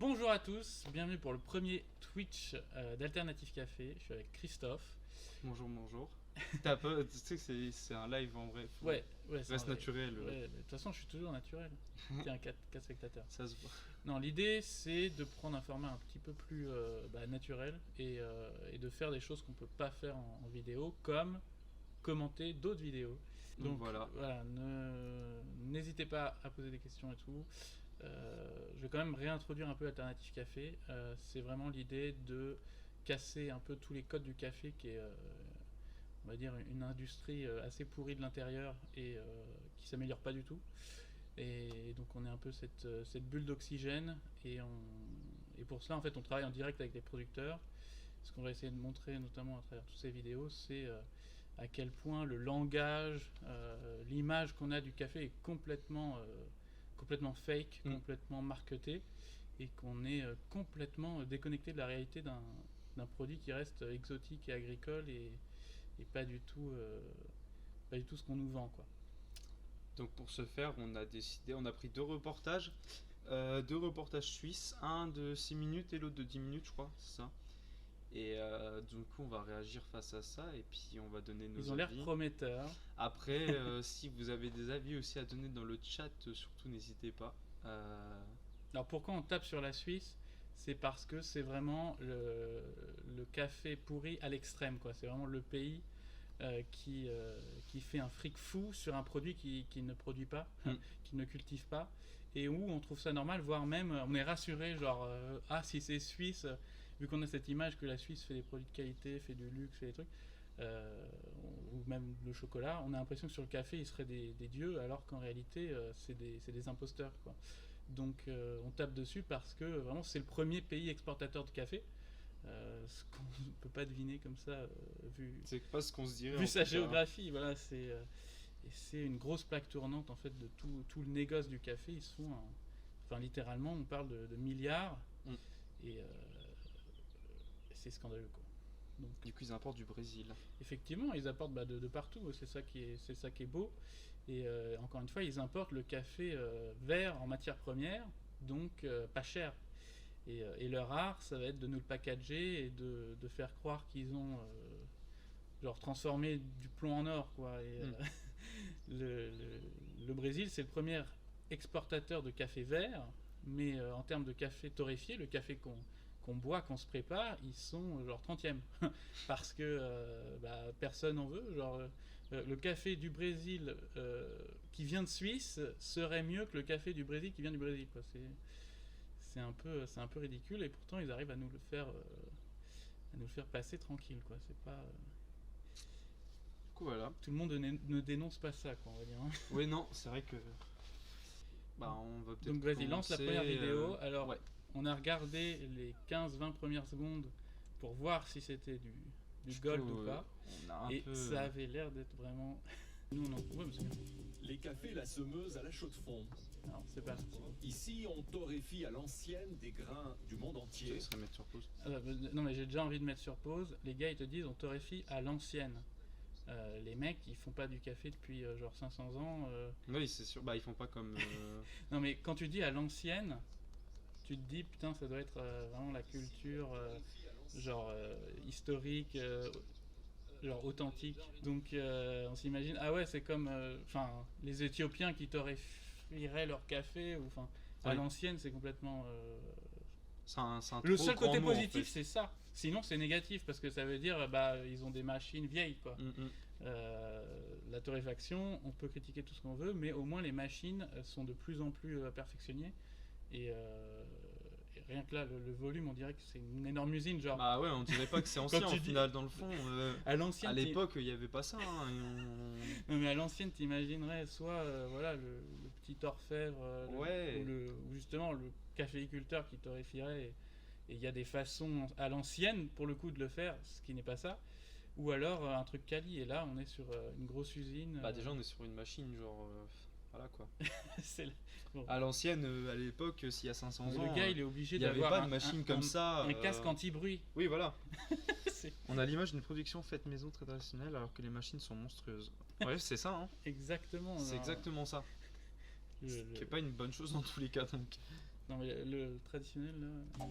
Bonjour à tous, bienvenue pour le premier Twitch d'Alternative Café. Je suis avec Christophe. Bonjour, bonjour. T'as pas, tu sais que c'est un live en vrai. Ouais, Reste naturel. Ouais, de toute façon, je suis toujours naturel. T'es un 4 spectateurs. Ça se voit. Non, l'idée c'est de prendre un format un petit peu plus naturel et de faire des choses qu'on peut pas faire en vidéo, comme commenter d'autres vidéos. Donc voilà, n'hésitez pas à poser des questions et tout. Je vais quand même réintroduire un peu Alternative Café. C'est vraiment l'idée de casser un peu tous les codes du café qui est, on va dire, une industrie assez pourrie de l'intérieur et qui s'améliore pas du tout. Et donc on est un peu cette bulle d'oxygène et pour cela en fait on travaille en direct avec les producteurs. Ce qu'on va essayer de montrer notamment à travers toutes ces vidéos, c'est à quel point le langage, l'image qu'on a du café est complètement fake, complètement marketé, et qu'on est complètement déconnecté de la réalité d'un produit qui reste exotique et agricole et pas du tout ce qu'on nous vend, quoi. Donc pour ce faire, on a pris deux reportages suisses, un de 6 minutes et l'autre de 10 minutes, je crois, c'est ça. Et du coup, on va réagir face à ça et puis on va donner nos avis. Ils ont l'air prometteurs. Après, si vous avez des avis aussi à donner dans le chat, surtout n'hésitez pas. Alors pourquoi on tape sur la Suisse ? C'est parce que c'est vraiment le café pourri à l'extrême, quoi. C'est vraiment le pays qui fait un fric fou sur un produit qui ne produit pas, qui ne cultive pas, et où on trouve ça normal, voire même on est rassuré, genre si c'est suisse, vu qu'on a cette image que la Suisse fait des produits de qualité, fait du luxe, fait des trucs, ou même le chocolat, on a l'impression que sur le café ils seraient des dieux, alors qu'en réalité c'est des imposteurs, quoi. Donc on tape dessus parce que vraiment c'est le premier pays exportateur de café. Ce qu'on ne peut pas deviner comme ça, c'est pas ce qu'on se dirait. Vu sa géographie, voilà, c'est une grosse plaque tournante en fait de tout le négoce du café. Ils sont, enfin littéralement, on parle de milliards, et c'est scandaleux, quoi. Donc, du coup, ils importent du Brésil. Effectivement, ils apportent de partout. C'est ça qui est beau. Et encore une fois, ils importent le café vert en matière première, donc pas cher. Et leur art, ça va être de nous le packager et de faire croire qu'ils ont genre transformé du plomb en or, quoi. Et, le Brésil, c'est le premier exportateur de café vert, mais en termes de café torréfié, le café qu'on boit, qu'on se prépare, ils sont genre 30e. Parce que personne n'en veut. Genre, le café du Brésil qui vient de Suisse serait mieux que le café du Brésil qui vient du Brésil, quoi. C'est un peu ridicule, et pourtant ils arrivent à nous le faire passer tranquille, quoi. C'est pas du coup, voilà. Tout le monde ne dénonce pas ça, quoi, on va dire. Oui, non, c'est vrai que on va peut-être. Donc vas-y, lance la première vidéo. Alors ouais. On a regardé les 15-20 premières secondes pour voir si c'était du gold ou pas, et ça avait l'air d'être vraiment... Nous on en trouve, monsieur. Les cafés La Semeuse à la chaux de fonds. Alors c'est parti. Ici, on torréfie à l'ancienne des grains du monde entier. Ça serait mettre sur pause. Non, mais j'ai déjà envie de mettre sur pause. Les gars, ils te disent on torréfie à l'ancienne. Les mecs, ils font pas du café depuis genre 500 ans. Oui, c'est sûr. Bah, ils font pas comme. Non, mais quand tu dis à l'ancienne, tu te dis putain, ça doit être vraiment la culture genre historique. Genre authentique. Donc on s'imagine, ah ouais, c'est comme les Éthiopiens qui torréfieraient leur café, ou à l'ancienne, c'est complètement c'est un le seul côté mot, positif, en fait. c'est ça. Sinon c'est négatif, parce que ça veut dire ils ont des machines vieilles, quoi. La torréfaction, on peut critiquer tout ce qu'on veut, mais au moins les machines sont de plus en plus perfectionnées. Et rien que là, le volume, on dirait que c'est une énorme usine, genre. Bah ouais, on dirait pas que c'est ancien au final, dans le fond. À l'ancienne, à l'époque, il y avait pas ça. Hein, Non, mais à l'ancienne, t'imaginerais soit le petit orfèvre, ou justement le caféiculteur qui torréfierait. Et il y a des façons à l'ancienne, pour le coup, de le faire, ce qui n'est pas ça. Ou alors un truc quali. Et là, on est sur une grosse usine. Bah déjà, on est sur une machine, genre. Voilà, quoi. Bon. À l'ancienne, à l'époque, s'il y a 500 ans, le gars il est obligé d'avoir. Il n'y avait pas de machine comme ça. Un casque anti-bruit. Oui, voilà. On a l'image d'une production faite maison très traditionnelle, alors que les machines sont monstrueuses. Ouais, c'est ça, hein. Exactement. C'est exactement ça. Ce qui n'est pas une bonne chose dans tous les cas, donc. Non, mais le traditionnel, là...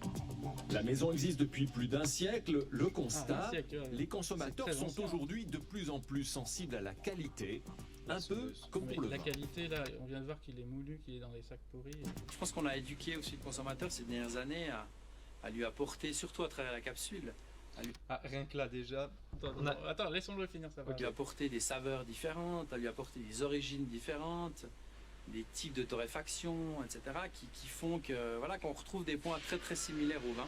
La maison existe depuis plus d'un siècle. Le constat, un siècle, ouais. les consommateurs C'est très sont ancien. aujourd'hui de plus en plus sensibles à la qualité, un peu comme Mais pour le la vin. qualité, là, on vient de voir qu'il est moulu, qu'il est dans des sacs pourris. Je pense qu'on a éduqué aussi le consommateur ces dernières années à lui apporter, surtout à travers la capsule, Ah, rien que là déjà. Attends, laissons-le finir sa à phrase. lui apporter des saveurs différentes, à lui apporter des origines différentes, des types de torréfaction, etc. qui font que voilà qu'on retrouve des points très très similaires au vin.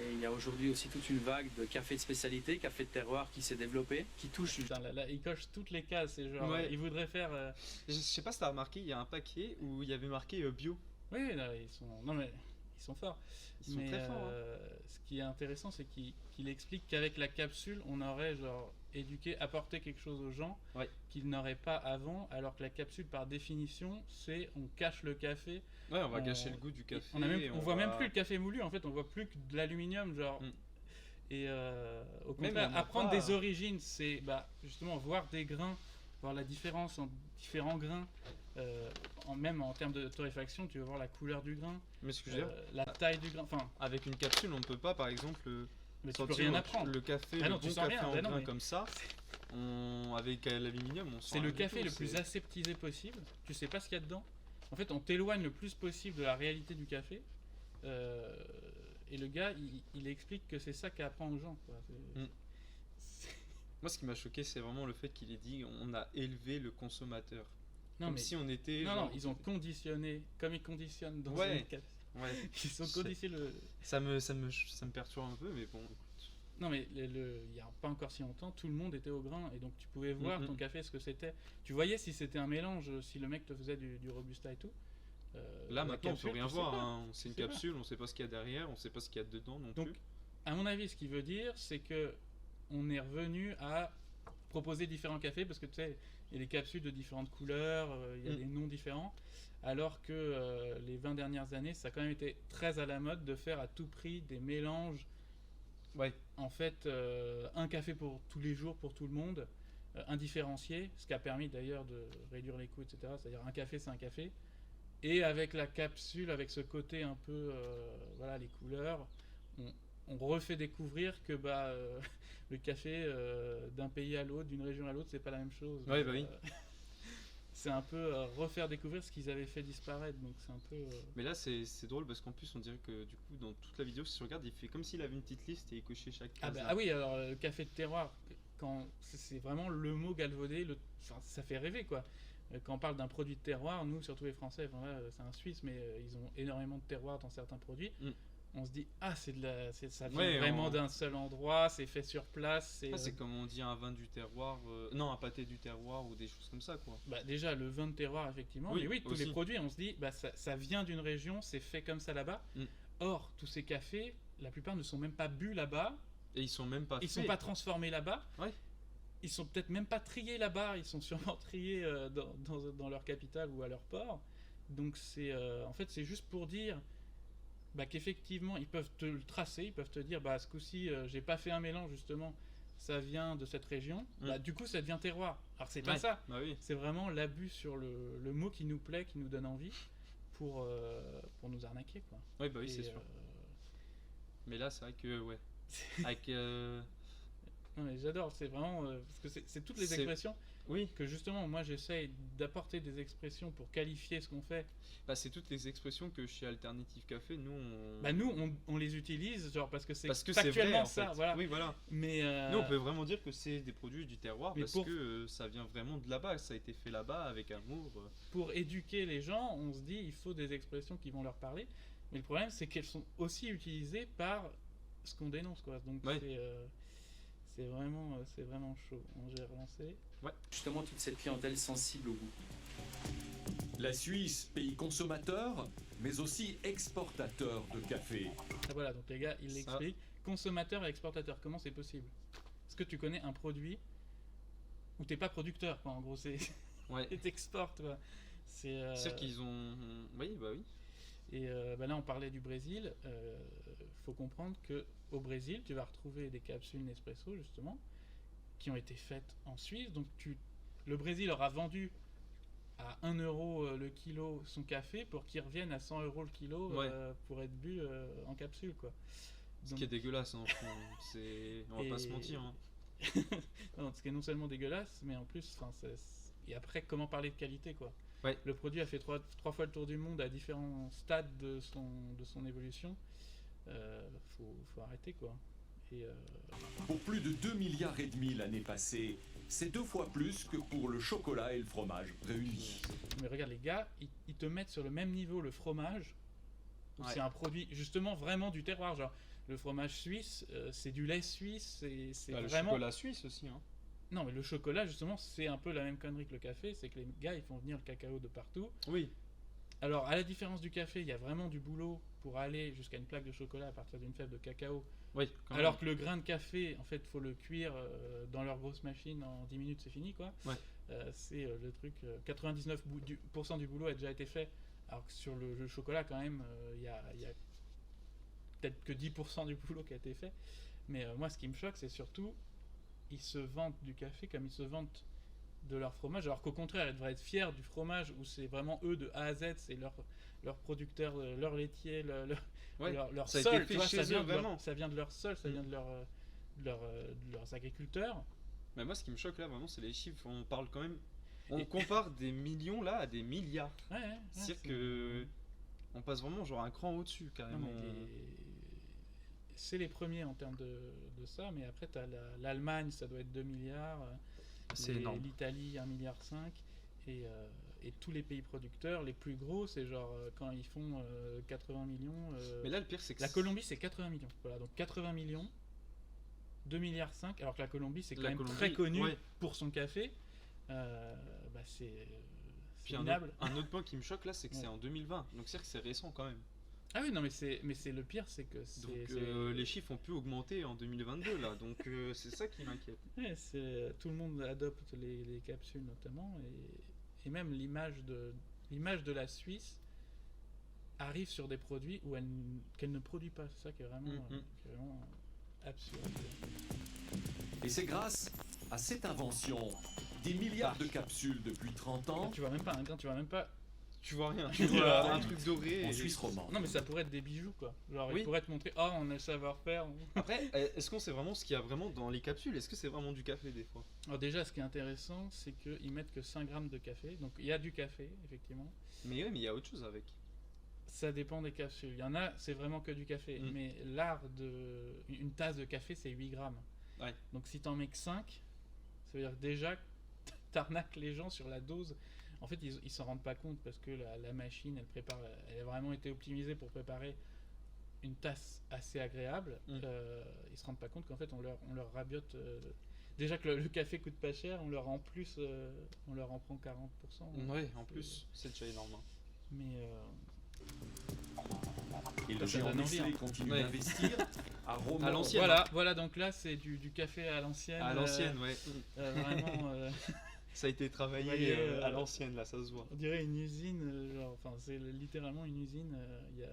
Et il y a aujourd'hui aussi toute une vague de café de spécialité, café de terroir qui s'est développé, qui touche. Putain, là, il coche toutes les cases, c'est genre, Ouais. il voudrait faire... Je sais pas si t'as remarqué, il y a un paquet où il y avait marqué bio. Oui, là, ils sont... Non, mais ils sont forts. Ils sont Mais très forts. ce qui est intéressant, c'est qu'il explique qu'avec la capsule, on aurait genre éduqué, apporté quelque chose aux gens Ouais. qu'ils n'auraient pas avant, alors que la capsule, par définition, c'est on cache le café. Ouais, on va on- gâcher le goût du café. On voit va- même plus le café moulu, en fait, on voit plus que de l'aluminium, genre. Mm. Et au Même contraire, on n'a apprendre pas- des origines, c'est justement voir des grains, voir la différence entre différents grains, même en termes de torréfaction, tu vas voir la couleur du grain, Mais ce que je veux dire, la taille du grain, enfin, avec une capsule, on peut pas, par exemple, mais tu peux sentir rien apprendre. le café, Ah le non, bon tu sens café rien, en bah non, grain mais- comme ça. Avec l'aluminium, on sent C'est le rien du café tout, le plus c'est- aseptisé possible. Tu sais pas ce qu'il y a dedans. En fait, on t'éloigne le plus possible de la réalité du café. Et le gars, il explique que c'est ça qu'il apprend aux gens, quoi. Mm. Moi, ce qui m'a choqué, c'est vraiment le fait qu'il ait dit on a élevé le consommateur. Non, Comme mais si on était. non, genre- non, ils ont conditionné, comme ils conditionnent dans Ouais. une café. Ouais. Ils ont C'est- conditionné le. Ça me perturbe un peu, mais bon. écoute. Non, mais il y a pas encore si longtemps, tout le monde était au grain et donc tu pouvais voir Mhm. ton café ce que c'était. Tu voyais si c'était un mélange, si le mec te faisait du robusta et tout. Là, La maintenant, on capsule, peut rien tu sais voir. pas. Hein. C'est une Tu sais pas. capsule, on sait pas ce qu'il y a derrière, on sait pas ce qu'il y a dedans non Donc, plus. à mon avis, ce qu'il veut dire, c'est que on est revenu à proposer différents cafés parce que tu sais, il y a des capsules de différentes couleurs, il y a Mm. des noms différents, alors que les 20 dernières années, ça a quand même été très à la mode de faire à tout prix des mélanges. Ouais. En fait, un café pour tous les jours, pour tout le monde, indifférencié, ce qui a permis d'ailleurs de réduire les coûts, etc. C'est-à-dire un café, c'est un café. Et avec la capsule, avec ce côté un peu, voilà, les couleurs, on refait découvrir que le café d'un pays à l'autre, d'une région à l'autre, c'est pas la même chose. Ouais, bah oui. C'est un peu refaire découvrir ce qu'ils avaient fait disparaître. Donc c'est un peu. Mais là, c'est drôle parce qu'en plus, on dirait que du coup, dans toute la vidéo, si tu regardes, il fait comme s'il avait une petite liste et il cochait chaque case. Ah oui, alors le café de terroir, quand c'est vraiment le mot galvaudé, enfin, ça fait rêver quoi. Quand on parle d'un produit de terroir, nous, surtout les Français, enfin, là, c'est un Suisse, mais ils ont énormément de terroir dans certains produits. Mm. On se dit, ça vient Ouais, vraiment d'un seul endroit, c'est fait sur place. Ah, c'est comme on dit un vin du terroir, non, un pâté du terroir ou des choses comme ça, quoi. Déjà, le vin de terroir, effectivement. Oui, Mais oui, tous aussi. les produits, on se dit, ça vient d'une région, c'est fait comme ça là-bas. Mm. Or, tous ces cafés, la plupart ne sont même pas bu là-bas. Et ils sont même pas Ils faits. sont pas transformés là-bas. Ouais. Ils sont peut-être même pas triés là-bas. Ils sont sûrement triés dans leur capitale ou à leur port. Donc en fait, c'est juste pour dire qu'effectivement, ils peuvent te le tracer. Ils peuvent te dire, ce coup-ci, j'ai pas fait un mélange justement. Ça vient de cette région. Du coup, ça devient terroir. Alors c'est pas Ouais. ça. Bah oui. C'est vraiment l'abus sur le mot qui nous plaît, qui nous donne envie pour nous arnaquer, quoi. Ouais, bah oui, Et, c'est sûr. Mais là, c'est vrai que, ouais. Avec. Non, mais j'adore, c'est vraiment parce que c'est toutes les C'est- expressions Oui, que justement moi j'essaye d'apporter des expressions pour qualifier ce qu'on fait. bah, c'est toutes les expressions que chez Alternative Café, nous, On les utilise genre parce que c'est Parce que c'est vrai, factuellement en ça, fait. voilà. Oui, voilà. Mais Nous, on peut vraiment dire que c'est des produits du terroir Mais parce pour- que ça vient vraiment de là-bas. Ça a été fait là-bas avec amour. pour éduquer les gens, on se dit il faut des expressions qui vont leur parler. Mais le problème c'est qu'elles sont aussi utilisées par ce qu'on dénonce, quoi. Donc Ouais. c'est vraiment chaud. J'ai relancé. Justement, toute cette clientèle sensible au goût. La Suisse, pays consommateur, mais aussi exportateur de café. Ah, voilà, donc les gars, ils Ça. l'expliquent. Consommateur et exportateur, comment c'est possible? Est-ce que tu connais un produit où t'es pas producteur, quoi, en gros, c'est Ouais. et t'exportes, quoi. C'est C'est qu'ils ont. Oui, bah oui. Et là, on parlait du Brésil. Faut comprendre que au Brésil, tu vas retrouver des capsules Nespresso justement qui ont été faites en Suisse. Donc le Brésil aura vendu à 1 euro le kilo son café pour qu'il revienne à 100 euros le kilo pour être bu en capsule, quoi. Ce qui est dégueulasse, hein, on va pas se mentir. Hein. Non, ce qui est non seulement dégueulasse, mais en plus, et après, comment parler de qualité, quoi. Ouais. Le produit a fait trois fois le tour du monde à différents stades de son évolution. Faut arrêter, quoi. Pour plus de 2,5 milliards l'année passée, c'est 2 fois plus que pour le chocolat et le fromage réunis. Mais regarde, les gars, ils te mettent sur le même niveau le fromage, où c'est un produit justement vraiment du terroir. Genre, le fromage suisse, c'est du lait suisse, c'est le vraiment... chocolat suisse aussi, hein. Non, mais le chocolat, justement, c'est un peu la même connerie que le café, c'est que les gars, ils font venir le cacao de partout. Oui. Alors, à la différence du café, il y a vraiment du boulot pour aller jusqu'à une plaque de chocolat à partir d'une fève de cacao. Oui. Alors que le grain de café, en fait, il faut le cuire dans leur grosse machine en 10 minutes, c'est fini, quoi. Ouais. C'est le truc, 99% du boulot a déjà été fait. Alors que sur le chocolat, quand même, il y a peut-être que 10% du boulot qui a été fait. Mais moi, ce qui me choque, c'est surtout, ils se vantent du café comme ils se vantent de leur fromage, alors qu'au contraire, ils devraient être fiers du fromage où c'est vraiment eux de A à Z, c'est leur producteur, leur laitier, leur ça sol, a été fait chez eux, vraiment. Ça vient de leur sol, ça vient de leurs agriculteurs. Mais moi, ce qui me choque là, vraiment, c'est les chiffres. On parle quand même. On compare des millions là à des milliards. C'est-à-dire que on passe vraiment genre un cran au-dessus, carrément. Non, c'est les premiers en termes de ça, mais après, tu as l'Allemagne, ça doit être 2 milliards. C'est énorme. L'Italie, 1,5 milliard. Et tous les pays producteurs, les plus gros, c'est genre quand ils font 80 millions. Mais là, le pire, c'est que la Colombie, c'est 80 millions. Voilà, donc 80 millions, 2,5 milliards, alors que la Colombie, c'est quand même très connu pour son café. C'est minable. Un autre point qui me choque là, c'est que c'est en 2020. Donc c'est-à-dire que c'est récent quand même. Ah oui, non, mais c'est le pire, c'est que les chiffres ont pu augmenter en 2022 là, donc c'est ça qui m'inquiète. Ouais, tout le monde adopte les capsules notamment, et même l'image de la Suisse arrive sur des produits qu'elle ne produit pas. C'est ça qui est vraiment absurde. Et c'est grâce à cette invention, des milliards de capsules depuis 30 ans. Tu vois même pas. Tu vois rien, tu vois un truc doré. En Suisse romande. Non, mais ça pourrait être des bijoux, quoi. Genre, ils pourraient te montrer, on a le savoir-faire. Après, est-ce qu'on sait vraiment ce qu'il y a vraiment dans les capsules? Est-ce que c'est vraiment du café des fois? Alors, déjà, ce qui est intéressant, c'est qu'ils mettent que 5 grammes de café. Donc, il y a du café, effectivement. Mais oui, mais il y a autre chose avec. Ça dépend des capsules. Il y en a, c'est vraiment que du café. Mais une tasse de café, c'est 8 grammes. Ouais. Donc, si t'en mets que 5, ça veut dire que déjà, t'arnaques les gens sur la dose. En fait, ils s'en rendent pas compte parce que la machine, elle a vraiment été optimisée pour préparer une tasse assez agréable. Ils se rendent pas compte qu'en fait, on leur rabiote. Déjà que le café coûte pas cher, on leur en prend 40%. Ouais, en plus, c'est déjà énorme. Mais et le géant Nestlé continue d'investir à Romans. À l'ancienne. Voilà, donc là, c'est du café à l'ancienne. À l'ancienne, ouais. Vraiment. Ça a été travaillé à l'ancienne, là, ça se voit. On dirait une usine, c'est littéralement une usine, il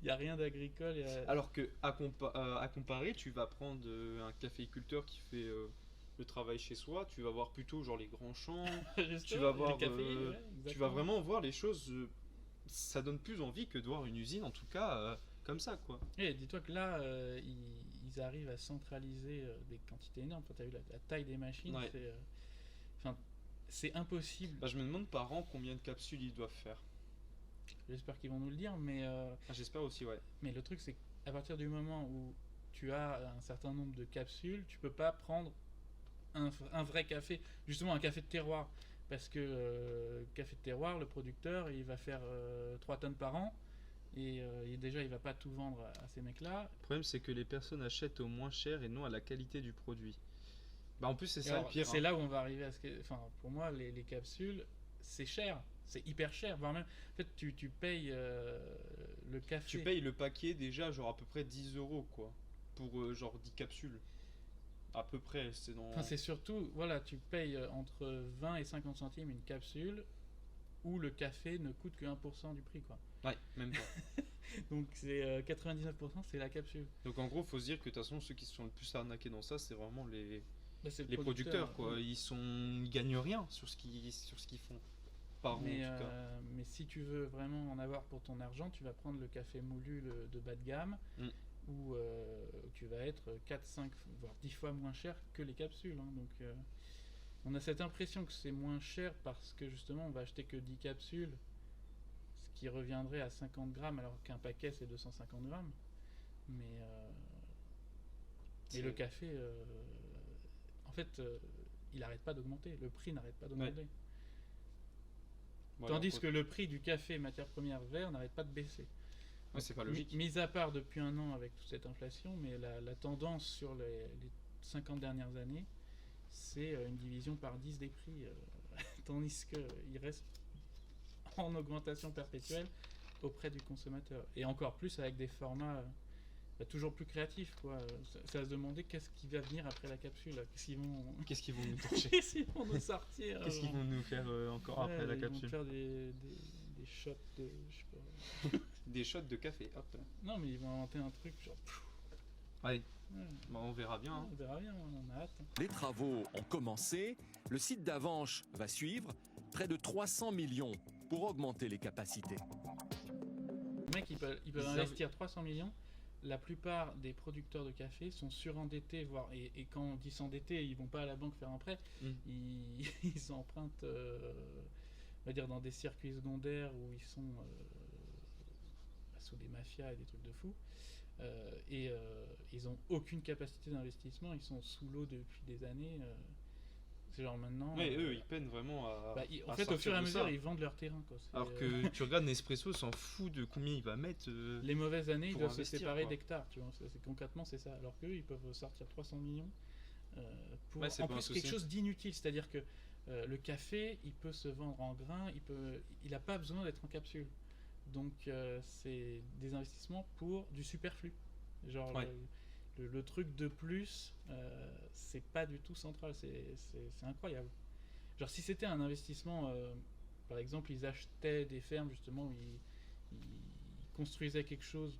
n'y a rien d'agricole. Alors que, à comparer, tu vas prendre un caféiculteur qui fait le travail chez soi, tu vas voir plutôt genre les grands champs, tu vas voir, tu vas vraiment voir les choses, ça donne plus envie que de voir une usine, en tout cas, comme ça, quoi. Et dis-toi que là, ils arrivent à centraliser des quantités énormes. Quand tu as vu la taille des machines, c'est impossible. Je me demande par an combien de capsules ils doivent faire. J'espère qu'ils vont nous le dire, mais... J'espère aussi, ouais. Mais le truc, c'est qu'à partir du moment où tu as un certain nombre de capsules, tu peux pas prendre un vrai café, justement un café de terroir. Parce que café de terroir, le producteur, il va faire 3 tonnes par an, et déjà, il va pas tout vendre à ces mecs-là. Le problème, c'est que les personnes achètent au moins cher et non à la qualité du produit. En plus, c'est ça le pire. C'est là où on va arriver à ce que... pour moi, les capsules, c'est cher. C'est hyper cher. Voire même, en fait, tu payes le café. Tu payes le paquet déjà, genre à peu près 10 €, quoi. Pour genre 10 capsules. À peu près. C'est surtout, tu payes entre 20 et 50 centimes une capsule où le café ne coûte que 1% du prix, quoi. Ouais, même pas. Donc, c'est 99%, c'est la capsule. Donc, en gros, faut se dire que de toute façon, ceux qui se sont le plus arnaqués dans ça, c'est vraiment les producteur, producteurs, quoi. Ils gagnent rien sur ce qu'ils font. Par an, en tout cas. Mais si tu veux vraiment en avoir pour ton argent, tu vas prendre le café moulu de bas de gamme, où tu vas être 4, 5, voire 10 fois moins cher que les capsules. Hein. Donc on a cette impression que c'est moins cher parce que justement on va acheter que 10 capsules, ce qui reviendrait à 50 grammes alors qu'un paquet c'est 250 grammes. Mais et le café, en fait, il n'arrête pas d'augmenter, le prix n'arrête pas d'augmenter. Ouais. Tandis que le prix du café matière première vert n'arrête pas de baisser. Ouais, c'est pas logique. Mis à part depuis un an avec toute cette inflation, mais la tendance sur les 50 dernières années, c'est une division par 10 des prix, tandis qu'il reste en augmentation perpétuelle auprès du consommateur. Et encore plus avec des formats toujours plus créatifs, quoi. Ça va se demander qu'est-ce qui va venir après la capsule. Qu'est-ce qu'ils vont nous torcher. Qu'est-ce qu'ils vont nous sortir. Qu'est-ce qu'ils vont nous faire encore après la capsule. Ils vont faire des shots de... Je sais pas. Des shots de café, hop. Non, mais ils vont inventer un truc genre... Ouais. Bah, on verra bien. Hein. On verra bien, on a hâte. Hein. Les travaux ont commencé. Le site d'Avanche va suivre. Près de 300 millions pour augmenter les capacités. Les mecs, ils peuvent investir 300 millions. La plupart des producteurs de café sont surendettés, voire, et quand on dit s'endetter, ils vont pas à la banque faire un prêt, ils empruntent, on va dire, dans des circuits secondaires où ils sont sous des mafias et des trucs de fous, et ils ont aucune capacité d'investissement, ils sont sous l'eau depuis des années. C'est genre maintenant. Mais eux, ils peinent vraiment à. En fait, au fur et à mesure, ils vendent leur terrain. Quoi. Alors que tu regardes Nespresso, s'en fout de combien il va mettre. Les mauvaises années, ils doivent se séparer d'hectares. Tu vois. Concrètement, c'est ça. Alors qu'eux, ils peuvent sortir 300 millions pour en plus quelque chose d'inutile. C'est-à-dire que le café, il peut se vendre en grains, il n'a pas besoin d'être en capsule. Donc, c'est des investissements pour du superflu. Genre. Ouais. Le truc de plus, c'est pas du tout central, c'est incroyable. Genre si c'était un investissement, par exemple ils achetaient des fermes justement où ils construisaient quelque chose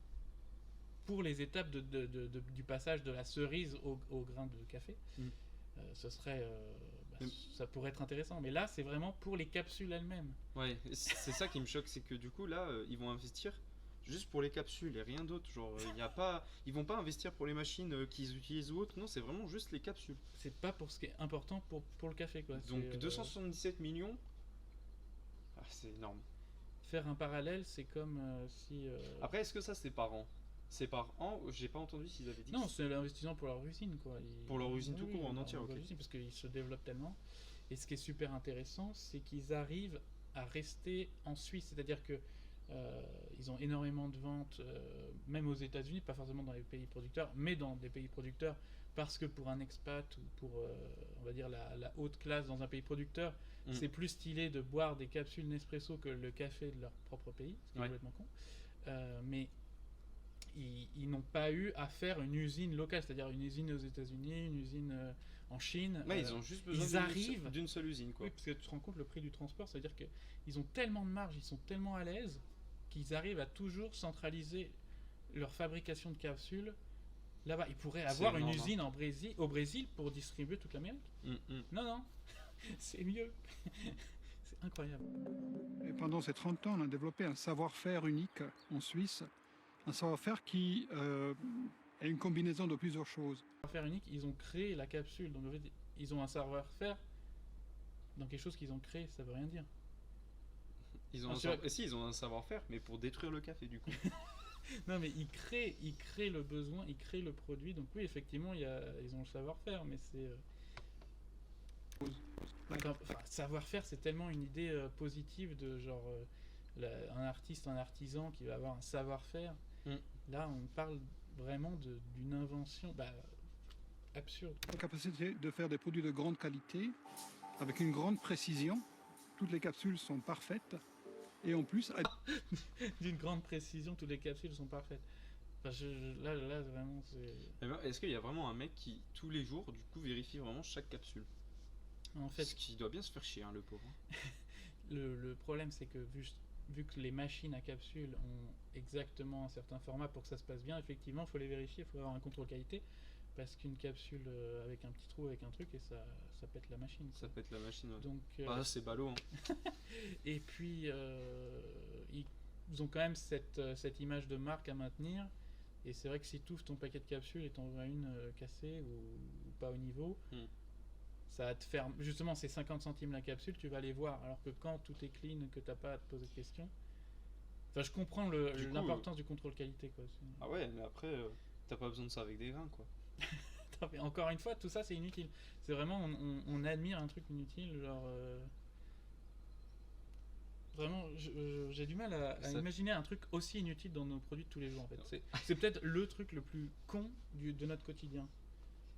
pour les étapes du passage de la cerise au grain de café, ce serait, ça pourrait être intéressant. Mais là c'est vraiment pour les capsules elles-mêmes. Ouais, c'est ça qui me choque, c'est que du coup là ils vont investir juste pour les capsules et rien d'autre. Genre, ils vont pas investir pour les machines qu'ils utilisent ou autre. Non, c'est vraiment juste les capsules. C'est pas pour ce qui est important pour le café, quoi. Donc 277 millions, c'est énorme. Faire un parallèle, c'est comme si. Après, est-ce que ça c'est par an ? C'est par an. J'ai pas entendu s'ils avaient dit. Non, c'est l'investissement pour leur usine, quoi. Pour leur usine tout court en entier, ok. Parce qu'ils se développent tellement. Et ce qui est super intéressant, c'est qu'ils arrivent à rester en Suisse, c'est-à-dire que ils ont énormément de ventes, même aux États-Unis, pas forcément dans les pays producteurs, mais dans des pays producteurs, parce que pour un expat ou pour, on va dire, la haute classe dans un pays producteur, c'est plus stylé de boire des capsules Nespresso que le café de leur propre pays, ce qui est complètement con. Mais ils n'ont pas eu à faire une usine locale, c'est-à-dire une usine aux États-Unis, une usine en Chine. Ils ont juste besoin d'une seule usine, quoi. Oui, parce que tu te rends compte le prix du transport, c'est-à-dire qu'ils ont tellement de marge, ils sont tellement à l'aise qu'ils arrivent à toujours centraliser leur fabrication de capsules là-bas. Ils pourraient avoir une usine au Brésil pour distribuer toute l'Amérique. Non, c'est mieux. C'est incroyable. Et pendant ces 30 ans, on a développé un savoir-faire unique en Suisse, un savoir-faire qui est une combinaison de plusieurs choses. Savoir-faire unique, ils ont créé la capsule, donc en fait, ils ont un savoir-faire dans quelque chose qu'ils ont créé, ça veut rien dire. Ils ont un savoir-faire, mais pour détruire le café, du coup. Non, mais ils créent le besoin, ils créent le produit. Donc oui, effectivement, ils ont le savoir-faire, mais c'est... savoir-faire, c'est tellement une idée positive de genre un artiste, un artisan qui va avoir un savoir-faire. Là, on parle vraiment d'une invention absurde. La capacité de faire des produits de grande qualité, avec une grande précision. Toutes les capsules sont parfaites. Et en plus... D'une grande précision, toutes les capsules sont parfaites. Enfin, là, vraiment, c'est... Est-ce qu'il y a vraiment un mec qui, tous les jours, du coup, vérifie vraiment chaque capsule ? En fait... Ce qui doit bien se faire chier, hein, le pauvre. Le problème, c'est que vu que les machines à capsules ont exactement un certain format pour que ça se passe bien, effectivement, il faut les vérifier, il faut avoir un contrôle qualité. parce qu'une capsule avec un petit trou avec un truc et ça pète la machine. Ça pète la machine, ouais. Donc, c'est ballot. Hein. Et puis, ils ont quand même cette image de marque à maintenir. Et c'est vrai que si tu ouvres ton paquet de capsules et t'en vois une cassée ou pas au niveau, ça va te faire... Justement, c'est 50 centimes la capsule, tu vas les voir. Alors que quand tout est clean, que t'as pas à te poser de questions... Enfin, je comprends l'importance du contrôle qualité, quoi. Ah ouais, mais après, t'as pas besoin de ça avec des grains, quoi. Encore une fois, tout ça, c'est inutile. C'est vraiment, on admire un truc inutile, genre... Vraiment, j'ai du mal à imaginer un truc aussi inutile dans nos produits de tous les jours, en fait. C'est peut-être le truc le plus con de notre quotidien.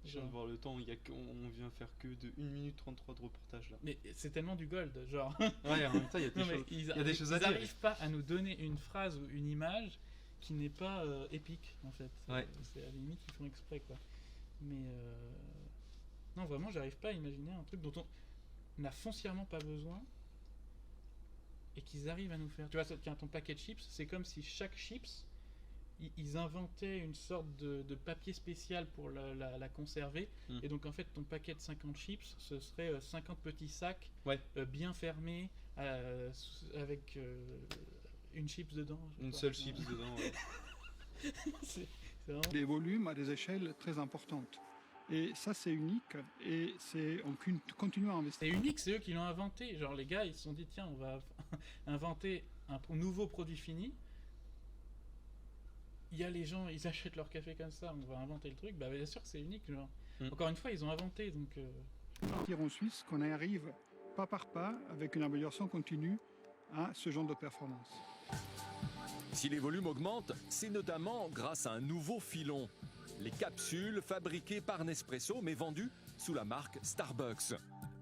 Je viens de voir le temps, on vient faire que de 1 minute 33 de reportage, là. Mais c'est tellement du gold, genre... Ouais, en même temps, il y a des choses à dire. Ils n'arrivent pas à nous donner une phrase ou une image qui n'est pas épique, en fait. Ouais. C'est à la limite, ils font exprès, quoi. Mais... Non, vraiment, j'arrive pas à imaginer un truc dont on n'a foncièrement pas besoin et qu'ils arrivent à nous faire... Tu vois, tiens, ton paquet de chips, c'est comme si chaque chips, ils inventaient une sorte de papier spécial pour la conserver. Et donc, en fait, ton paquet de 50 chips, ce serait 50 petits sacs bien fermés avec une chips dedans. Une seule chips dedans, ouais. C'est vraiment... Des volumes à des échelles très importantes. Et ça, c'est unique, et on continue à investir. C'est unique, c'est eux qui l'ont inventé. Genre, les gars, ils se sont dit, tiens, on va inventer un nouveau produit fini. Il y a les gens, ils achètent leur café comme ça, on va inventer le truc. Bah, bien sûr que c'est unique, genre. Encore une fois, ils ont inventé, donc... Partir en Suisse, qu'on arrive pas par pas, avec une amélioration continue, à ce genre de performance. Si les volumes augmentent, c'est notamment grâce à un nouveau filon. Les capsules fabriquées par Nespresso, mais vendues sous la marque Starbucks.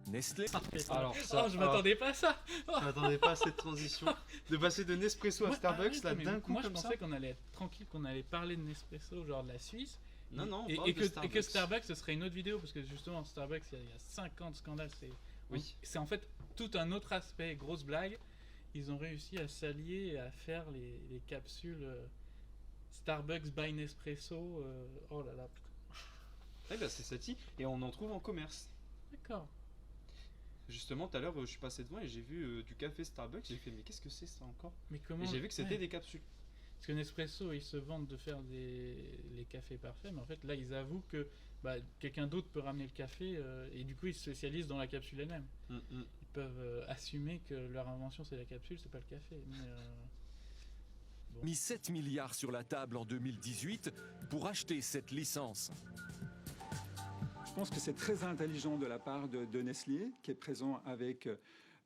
Nestlé. Alors ça, je m'attendais pas à ça. Je m'attendais pas à cette transition. De passer de Nespresso à Starbucks, là, d'un coup, moi, comme ça. je pensais qu'on allait être tranquille, qu'on allait parler de Nespresso, genre de la Suisse. Non, et que Starbucks, ce serait une autre vidéo, parce que justement, Starbucks, il y a 50 scandales. C'est en fait tout un autre aspect, grosse blague. Ils ont réussi à s'allier et à faire les capsules Starbucks by Nespresso. Oh là là. Eh ben, c'est ça-ci, et on en trouve en commerce. D'accord. Justement, tout à l'heure, je suis passé devant et j'ai vu du café Starbucks. J'ai fait, mais qu'est-ce que c'est ça encore? Mais comment... Et j'ai vu que c'était des capsules. Parce que Nespresso, ils se vantent de faire les cafés parfaits, mais en fait, là, ils avouent que quelqu'un d'autre peut ramener le café et du coup, ils se spécialisent dans la capsule elle-même. Ils peuvent assumer que leur invention, c'est la capsule, c'est pas le café. Mais, Bon. Mis 7 milliards sur la table en 2018 pour acheter cette licence. Je pense que c'est très intelligent de la part de Nestlé, qui est présent avec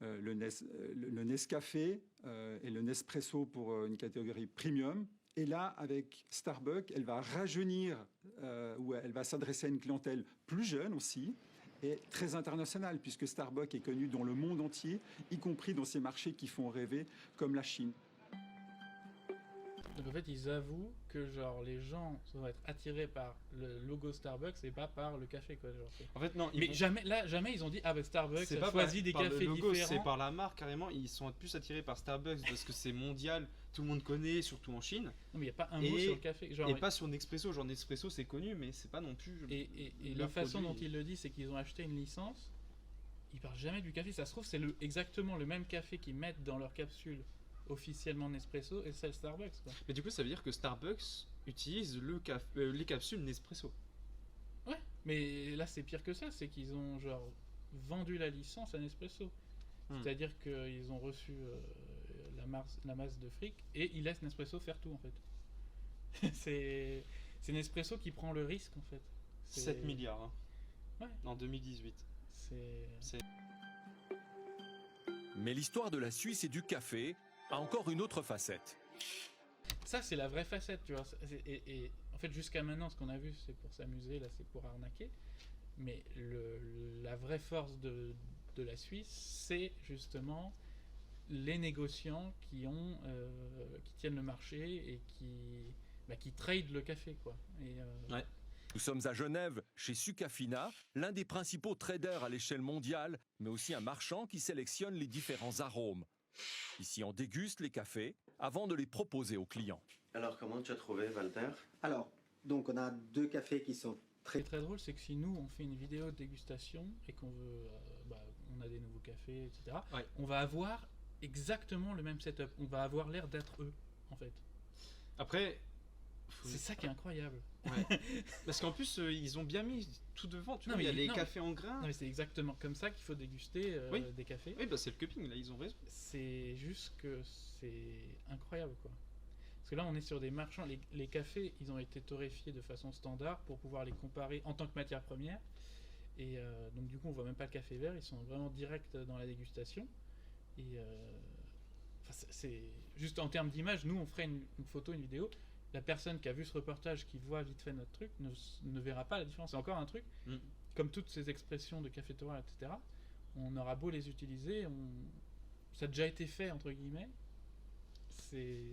le Nescafé et le Nespresso pour une catégorie premium. Et là, avec Starbucks, elle va rajeunir, ou elle va s'adresser à une clientèle plus jeune aussi, et très internationale, puisque Starbucks est connu dans le monde entier, y compris dans ces marchés qui font rêver, comme la Chine. Donc en fait, ils avouent que genre les gens vont être attirés par le logo Starbucks et pas par le café, quoi. Genre, en fait, non. Mais jamais ils ont dit Starbucks a choisi des cafés le logo, différents. C'est par la marque carrément. Ils sont plus attirés par Starbucks parce que c'est mondial, tout le monde connaît, surtout en Chine. Non, mais il n'y a pas un mot sur le café. Genre, et pas sur Nespresso. Genre Nespresso, c'est connu, mais c'est pas non plus. Et la façon dont ils le disent, c'est qu'ils ont acheté une licence. Ils parlent jamais du café. Ça se trouve, c'est exactement le même café qu'ils mettent dans leur capsule officiellement Nespresso et celle Starbucks, quoi. Mais du coup, ça veut dire que Starbucks utilise les capsules Nespresso. Ouais, mais là c'est pire que ça, c'est qu'ils ont genre vendu la licence à Nespresso. C'est-à-dire qu'ils ont reçu la masse de fric et ils laissent Nespresso faire tout en fait. c'est Nespresso qui prend le risque en fait. 7 milliards hein. Ouais. En 2018. Mais l'histoire de la Suisse et du café a encore une autre facette. Ça, c'est la vraie facette, tu vois. Et en fait, jusqu'à maintenant, ce qu'on a vu, c'est pour s'amuser, là, c'est pour arnaquer. Mais la vraie force de la Suisse, c'est justement les négociants qui tiennent le marché et qui tradent le café, quoi. Ouais. Nous sommes à Genève, chez Sucafina, l'un des principaux traders à l'échelle mondiale, mais aussi un marchand qui sélectionne les différents arômes. Ici, on déguste les cafés avant de les proposer aux clients. Alors, comment tu as trouvé, Walter? Alors, donc on a deux cafés qui sont Ce qui est très drôle, c'est que si nous on fait une vidéo de dégustation et qu'on veut, on a des nouveaux cafés, etc. Ouais. On va avoir exactement le même setup. On va avoir l'air d'être eux, en fait. Après, c'est ça qui est incroyable. Ouais. Parce qu'en plus, ils ont bien mis tout devant. Tu vois, il y a les cafés en grains. Non, mais c'est exactement comme ça qu'il faut déguster des cafés. Oui, c'est le cupping, là, ils ont raison. C'est juste que c'est incroyable, quoi. Parce que là, on est sur des marchands. Les cafés, ils ont été torréfiés de façon standard pour pouvoir les comparer en tant que matière première. Et donc, du coup, on voit même pas le café vert. Ils sont vraiment directs dans la dégustation. Et c'est juste en termes d'image, nous, on ferait une photo, une vidéo. La personne qui a vu ce reportage, qui voit vite fait notre truc, ne verra pas la différence. C'est encore un truc, comme toutes ces expressions de café-terroir, etc. On aura beau les utiliser, ça a déjà été fait, entre guillemets. C'est...